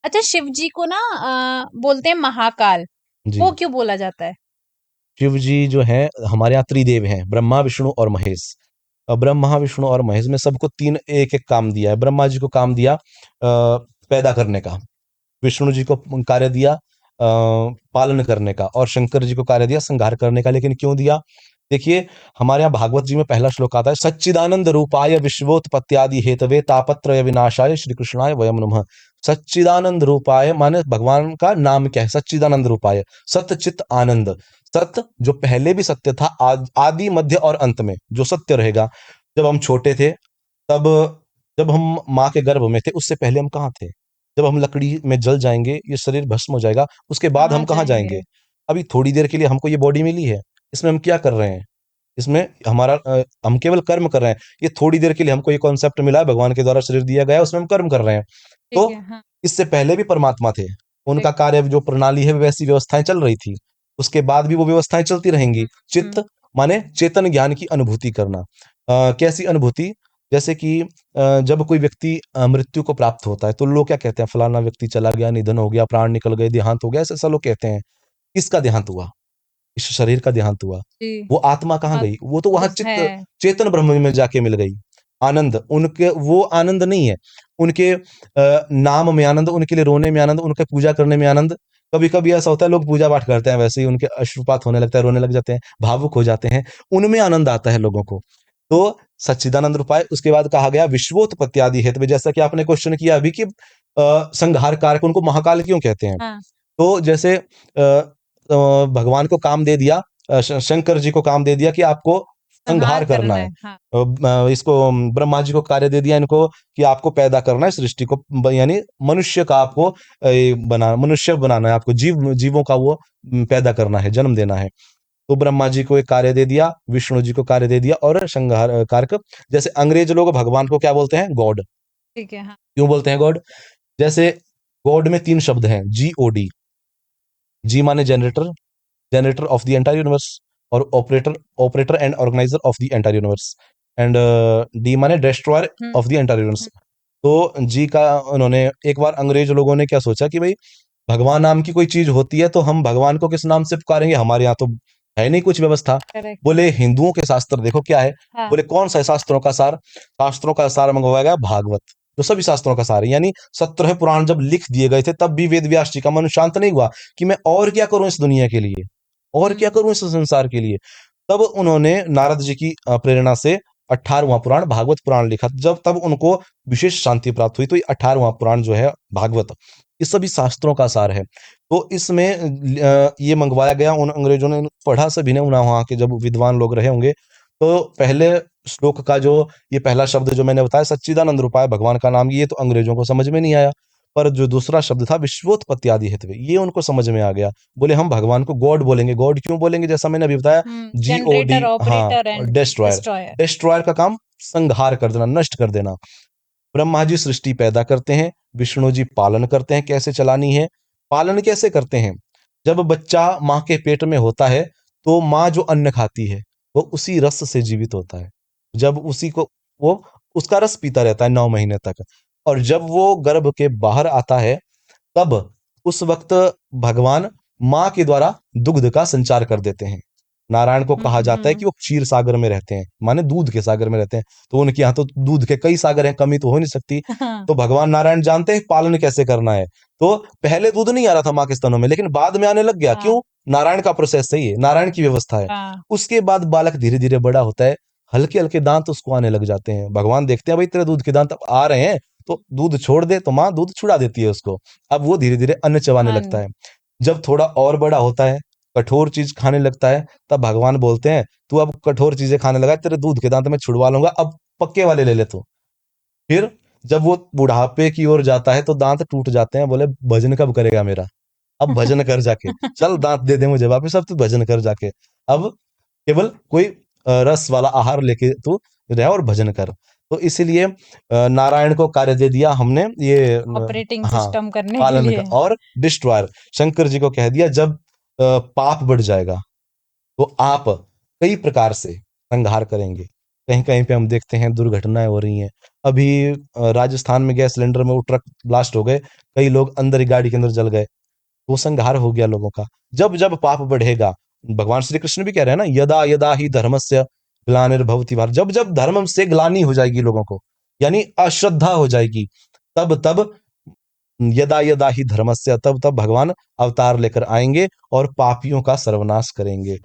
अच्छा, शिव जी को ना बोलते हैं महाकाल, जी। वो क्यों बोला जाता है? शिव जी जो है हमारे यहाँ त्रिदेव हैं, ब्रह्मा विष्णु और महेश। ब्रह्मा विष्णु और महेश में सबको तीन एक एक काम दिया है। ब्रह्मा जी को काम दिया पैदा करने का, विष्णु जी को कार्य दिया पालन करने का, और शंकर जी को कार्य दिया संहार करने का। लेकिन क्यों दिया? देखिए, हमारे यहाँ भागवत जी में पहला श्लोक आता है, सच्चिदानंद रूपाय विश्वोत्पत्त्यादि हेतवे तापत्रय विनाशाय श्री कृष्णाय वयम नमः। सच्चिदानंद रूपाय माने भगवान का नाम क्या है? सच्चिदानंद रूपाय, सत्य चित आनंद। सत्य जो पहले भी सत्य था, आदि मध्य और अंत में जो सत्य रहेगा। जब हम छोटे थे तब, जब हम माँ के गर्भ में थे, उससे पहले हम कहाँ थे? जब हम लकड़ी में जल जाएंगे, ये शरीर भस्म हो जाएगा, उसके बाद कहाँ हम कहाँ जाएंगे? जाएंगे? अभी थोड़ी देर के लिए हमको ये बॉडी मिली है, इसमें हम क्या कर रहे हैं? इसमें हमारा हम केवल कर्म कर रहे हैं। ये थोड़ी देर के लिए हमको ये कॉन्सेप्ट मिला है, भगवान के द्वारा शरीर दिया गया है, उसमें हम कर्म कर रहे हैं। ठीक तो है, हाँ, इससे पहले भी परमात्मा थे, उनका ठीक है। कार्य जो प्रणाली है वैसी व्यवस्थाएं चल रही थी, उसके बाद भी वो व्यवस्थाएं चलती रहेंगी। हुँ, हुँ। चित्त माने चेतन ज्ञान की अनुभूति करना। कैसी अनुभूति? जैसे कि जब कोई व्यक्ति मृत्यु को प्राप्त होता है तो लोग क्या कहते हैं? फलाना व्यक्ति चला गया, निधन हो गया, प्राण निकल गए, देहांत हो गया, ऐसा ऐसा लोग कहते हैं। किसका देहांत हुआ? इस शरीर का देहांत हुआ। जी, वो आत्मा कहाँ बात गई? वो तो वहां तो है। चेतन ब्रह्म में जाके मिल गई। आनंद उनके, वो आनंद नहीं है उनके नाम में आनंद, उनके लिए रोने में आनंद, उनके पूजा करने में आनंद। कभी कभी ऐसा होता है, लोग पूजा पाठ करते हैं, वैसे ही उनके अश्रुपात होने लगता है, रोने लग जाते हैं, भावुक हो जाते हैं, उनमें आनंद आता है लोगों को। तो सच्चिदानंद रूपाय, उसके बाद कहा गया विश्वोत्पत्ति आदि हेतु, जैसा कि आपने क्वेश्चन किया अभी कि संहार कारक उनको महाकाल क्यों कहते हैं? हाँ, तो जैसे भगवान को काम दे दिया, शंकर जी को काम दे दिया कि आपको संहार संहार करना करना है। है, हाँ। इसको ब्रह्मा जी को कार्य दे दिया इनको कि आपको पैदा करना है, सृष्टि को यानी मनुष्य का आपको बना मनुष्य बनाना है, आपको जीवों का वो पैदा करना है, जन्म देना है। तो ब्रह्मा जी को एक कार्य दे दिया, विष्णु जी को कार्य दे दिया, और संहार कारक। जैसे अंग्रेज लोग भगवान को क्या बोलते हैं? गॉड। ठीक है, हाँ। क्यों बोलते हैं गॉड? जैसे गॉड में तीन शब्द हैं, GOD। जी माने generator, generator of the entire universe, और operator, operator and organizer of the entire universe, and D माने डिस्ट्रॉयर हुँ, ऑफ द एंटायर यूनिवर्स। हुँ। तो जी का उन्होंने, एक बार अंग्रेज लोगों ने क्या सोचा कि भाई भगवान नाम की कोई चीज होती है तो हम भगवान को किस नाम से पुकारेंगे? हमारे यहाँ तो है नहीं कुछ व्यवस्था। करेक्ट, बोले हिंदुओं के शास्त्र देखो क्या है। हाँ। बोले कौन सा है शास्त्रों का सार? शास्त्रों का सार मंगवाया गया भागवत, जो सभी शास्त्रों का सार है। यानी 17 पुराण जब लिख दिए गए थे तब भी वेद व्यास जी का मन शांत नहीं हुआ कि मैं और क्या करूं इस दुनिया के लिए, और क्या हुँ, करूं इस संसार के लिए। तब उन्होंने नारद जी की प्रेरणा से 18वां पुराण भागवत पुराण लिखा। जब तब उनको विशेष शांति प्राप्त हुई। तो ये 18वां पुराण जो है भागवत, ये सभी शास्त्रों का सार है। तो इसमें ये मंगवाया गया, उन अंग्रेजों ने पढ़ा, सभी ने, वहाँ के जब विद्वान लोग रहे होंगे। तो पहले श्लोक का जो ये पहला शब्द जो मैंने बताया, सच्चिदानंद रूपाय, भगवान का नाम, ये तो अंग्रेजों को समझ में नहीं आया। पर जो दूसरा शब्द था विश्वोत्पत्ति आदि हेतु, ये उनको समझ में आ गया। बोले हम भगवान को गॉड बोलेंगे। गॉड क्यों बोलेंगे? जैसा मैंने अभी बताया, जनरेटर, GOD। हाँ, operator and destroyer. Destroyer. Destroyer का काम संहार कर देना, नष्ट कर देना। ब्रह्मा जी सृष्टि पैदा करते हैं, विष्णु जी पालन करते हैं, कैसे चलानी है। पालन कैसे करते हैं? जब बच्चा माँ के पेट में होता है तो माँ जो अन्न खाती है वो उसी रस से जीवित होता है। जब उसी को वो उसका रस पीता रहता है 9 महीने तक, और जब वो गर्भ के बाहर आता है तब उस वक्त भगवान माँ के द्वारा दुग्ध का संचार कर देते हैं। नारायण को हुँ, कहा जाता है हुँ। कि वो क्षीर सागर में रहते हैं, माने दूध के सागर में रहते हैं। तो उनके यहाँ तो दूध के कई सागर हैं, कमी तो हो नहीं सकती। हाँ, तो भगवान नारायण जानते हैं पालन कैसे करना है। तो पहले दूध नहीं आ रहा था माँ के स्तनों में, लेकिन बाद में आने लग गया। हाँ, क्यों? नारायण का प्रोसेस सही है, नारायण की व्यवस्था है। हाँ, उसके बाद बालक धीरे धीरे बड़ा होता है, हल्के हल्के दांत उसको आने लग जाते हैं। भगवान देखते हैं भाई तेरे दूध के दांत अब आ रहे हैं, तो दूध छोड़ दे, तो माँ दूध छुड़ा देती है उसको। अब वो धीरे धीरे अन्न चबाने लगता अन है। जब थोड़ा और बड़ा होता है, कठोर चीज खाने लगता है, तब भगवान बोलते हैं तू अब कठोर चीजें खाने लगा है, तेरे दूध के दांत मैं छुड़वा लूंगा, अब पक्के वाले ले ले तू। फिर जब वो बुढ़ापे की ओर जाता है तो दांत टूट जाते हैं। बोले भजन कब करेगा मेरा? अब भजन कर जाके, चल दांत दे दे मुझे वापस, अब तू भजन कर जाके। अब केवल कोई रस वाला आहार लेके तू रह और भजन कर। तो इसीलिए नारायण को कार्य दे दिया हमने ये ऑपरेटिंग हाँ, सिस्टम करने के पालन का। लिए। और डिस्ट्रॉयर शंकर जी को कह दिया, जब पाप बढ़ जाएगा तो आप कई प्रकार से संहार करेंगे। कहीं-कहीं पे हम देखते हैं दुर्घटनाएँ हो रही हैं। अभी राजस्थान में गैस सिलेंडर में वो ट्रक ब्लास्ट हो गए, कई लोग अंदर ही गाड़ी के अंदर जल गए। वो संहार हो गया लोगों का। जब-जब पाप बढ़ेगा, भगवान श्री कृष्ण भी कह रहे हैं ना, यदा यदा ही धर्मस्य ग्लानिर्भवति भारत, जब-जब धर्म से ग्लानि हो जाएगी लोगों को, यानी अश्रद्धा हो जाएगी, तब-तब यदा यदा ही धर्मस्य, तब-तब भगवान अवतार लेकर आएँगे और पापियों का सर्वनाश करेंगे।